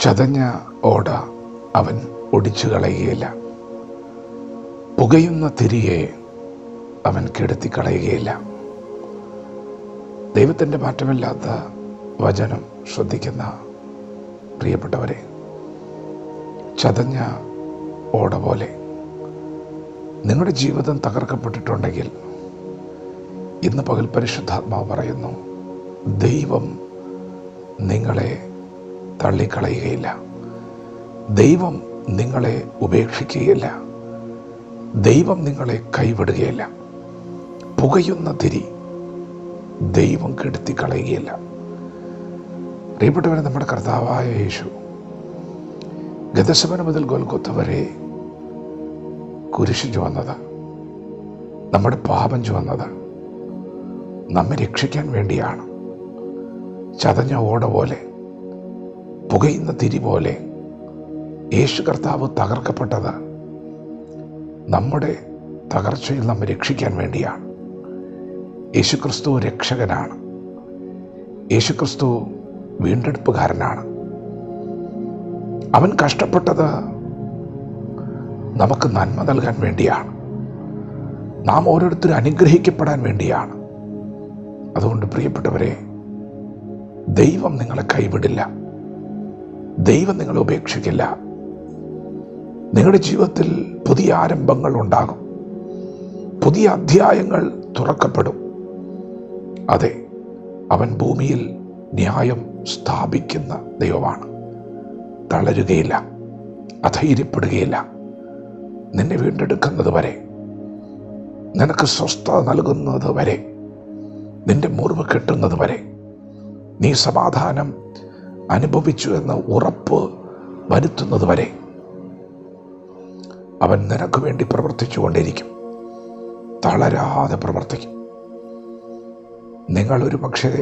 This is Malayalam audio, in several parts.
ചതഞ്ഞ ഓട അവൻ ഒടിച്ചു കളയുകയില്ല, പുകയുന്ന തിരിയെ അവൻ കെടുത്തിക്കളയുകയില്ല. ദൈവത്തിൻ്റെ മാറ്റമില്ലാത്ത വചനം ശ്രദ്ധിക്കുന്ന പ്രിയപ്പെട്ടവരെ, ചതഞ്ഞ ഓട പോലെ നിങ്ങളുടെ ജീവിതം തകർക്കപ്പെട്ടിട്ടുണ്ടെങ്കിൽ ഇന്ന് പകൽ പരിശുദ്ധാത്മാവ് പറയുന്നു, ദൈവം നിങ്ങളെ തള്ളിക്കളയുകയില്ല, ദൈവം നിങ്ങളെ ഉപേക്ഷിക്കുകയില്ല, ദൈവം നിങ്ങളെ കൈവിടുകയില്ല. പുകയുന്ന തിരി ദൈവം കെടുത്തിക്കളയുകയില്ല. പ്രിയപ്പെട്ടവരെ, നമ്മുടെ കർത്താവായ യേശു ഗെത്സമനെ മുതൽ ഗൊൽഗൊഥ വരെ കുരിശ് ചുവന്നത്, നമ്മുടെ പാപം ചുവന്നത് നമ്മെ രക്ഷിക്കാൻ വേണ്ടിയാണ്. ചതഞ്ഞ ഓട പോലെ, പുകയുന്ന തിരി പോലെ യേശു കർത്താവ് തകർക്കപ്പെട്ടത് നമ്മുടെ തകർച്ചയിൽ നമ്മെ രക്ഷിക്കാൻ വേണ്ടിയാണ്. യേശുക്രിസ്തു രക്ഷകനാണ്. യേശുക്രിസ്തു വീണ്ടെടുപ്പുകാരനാണ്. അവൻ കഷ്ടപ്പെട്ടത് നമുക്ക് നന്മ നൽകാൻ വേണ്ടിയാണ്. നാം ഓരോരുത്തരും അനുഗ്രഹിക്കപ്പെടാൻ വേണ്ടിയാണ്. അതുകൊണ്ട് പ്രിയപ്പെട്ടവരെ, ദൈവം നിങ്ങളെ കൈവിടില്ല, ദൈവം നിങ്ങളെ ഉപേക്ഷിക്കില്ല. നിങ്ങളുടെ ജീവിതത്തിൽ പുതിയ ആരംഭങ്ങൾ ഉണ്ടാകും, പുതിയ അധ്യായങ്ങൾ തുറക്കപ്പെടും. അതെ, അവൻ ഭൂമിയിൽ ന്യായം സ്ഥാപിക്കുന്ന ദൈവമാണ്. തളരുകയില്ല, അധൈര്യപ്പെടുകയില്ല. നിന്നെ വീണ്ടെടുക്കുന്നത് വരെ, നിനക്ക് സ്വസ്ഥത നൽകുന്നത് വരെ, നിന്റെ മുറിവ് കെട്ടുന്നത് വരെ, നീ സമാധാനം അനുഭവിച്ചു എന്ന് ഉറപ്പ് വരുത്തുന്നത് വരെ അവൻ നിനക്ക് വേണ്ടി പ്രവർത്തിച്ചു കൊണ്ടിരിക്കും. തളരാതെ പ്രവർത്തിക്കും. നിങ്ങൾ ഒരു പക്ഷേ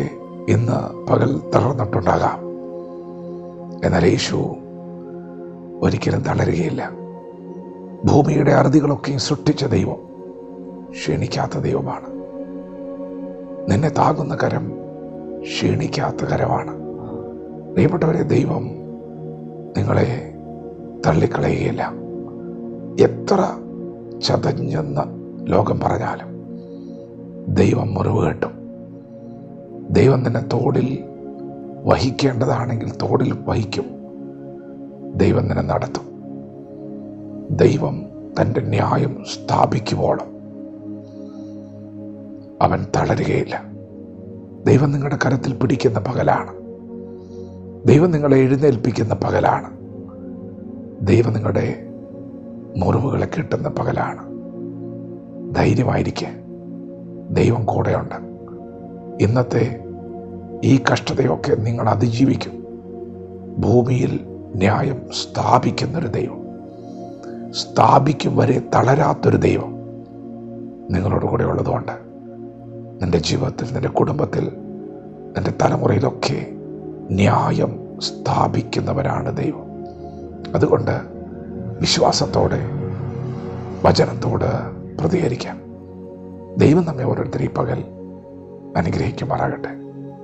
ഇന്ന് പകൽ തളർന്നിട്ടുണ്ടാകാം. എന്നാൽ യേശു ഒരിക്കലും തളരുകയില്ല. ഭൂമിയുടെ അറുതികളൊക്കെയും സൃഷ്ടിച്ച ദൈവം ക്ഷീണിക്കാത്ത ദൈവമാണ്. നിന്നെ താങ്ങുന്ന കരം ക്ഷീണിക്കാത്ത കരമാണ്. പ്രിയപ്പെട്ടവരെ, ദൈവം നിങ്ങളെ തള്ളിക്കളയുകയില്ല. എത്ര ചതഞ്ഞെന്ന് ലോകം പറഞ്ഞാലും ദൈവം മുറിവ് കെട്ടും. ദൈവം നിന്നെ തോളിൽ വഹിക്കേണ്ടതാണെങ്കിൽ തോളിൽ വഹിക്കും. ദൈവം നിന്നെ നടത്തും. ദൈവം തൻ്റെ ന്യായം സ്ഥാപിക്കുവോളം അവൻ തളരുകയില്ല. ദൈവം നിങ്ങളുടെ കരത്തിൽ പിടിക്കുന്ന പകലാണ്. ദൈവം നിങ്ങളെ എഴുന്നേൽപ്പിക്കുന്ന പകലാണ്. ദൈവം നിങ്ങളുടെ മുറിവുകളെ കിട്ടുന്ന പകലാണ്. ധൈര്യമായിരിക്കെ, ദൈവം കൂടെയുണ്ട്. ഇന്നത്തെ ഈ കഷ്ടതയൊക്കെ നിങ്ങൾ അതിജീവിക്കും. ഭൂമിയിൽ ന്യായം സ്ഥാപിക്കുന്നൊരു ദൈവം, സ്ഥാപിക്കും വരെ തളരാത്തൊരു ദൈവം നിങ്ങളോട് കൂടെ ഉള്ളതുകൊണ്ട് നിൻ്റെ ജീവിതത്തിൽ, നിൻ്റെ കുടുംബത്തിൽ, നിൻ്റെ തലമുറയിലൊക്കെ ന്യായം സ്ഥാപിക്കുന്നവനാണ് ദൈവം. അതുകൊണ്ട് വിശ്വാസത്തോടെ വചനത്തോട് പ്രതികരിക്കാം. ദൈവം നമ്മെ ഓരോരുത്തരും ഈ പകൽ അനുഗ്രഹിക്കുമാറാകട്ടെ.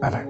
ആമേൻ.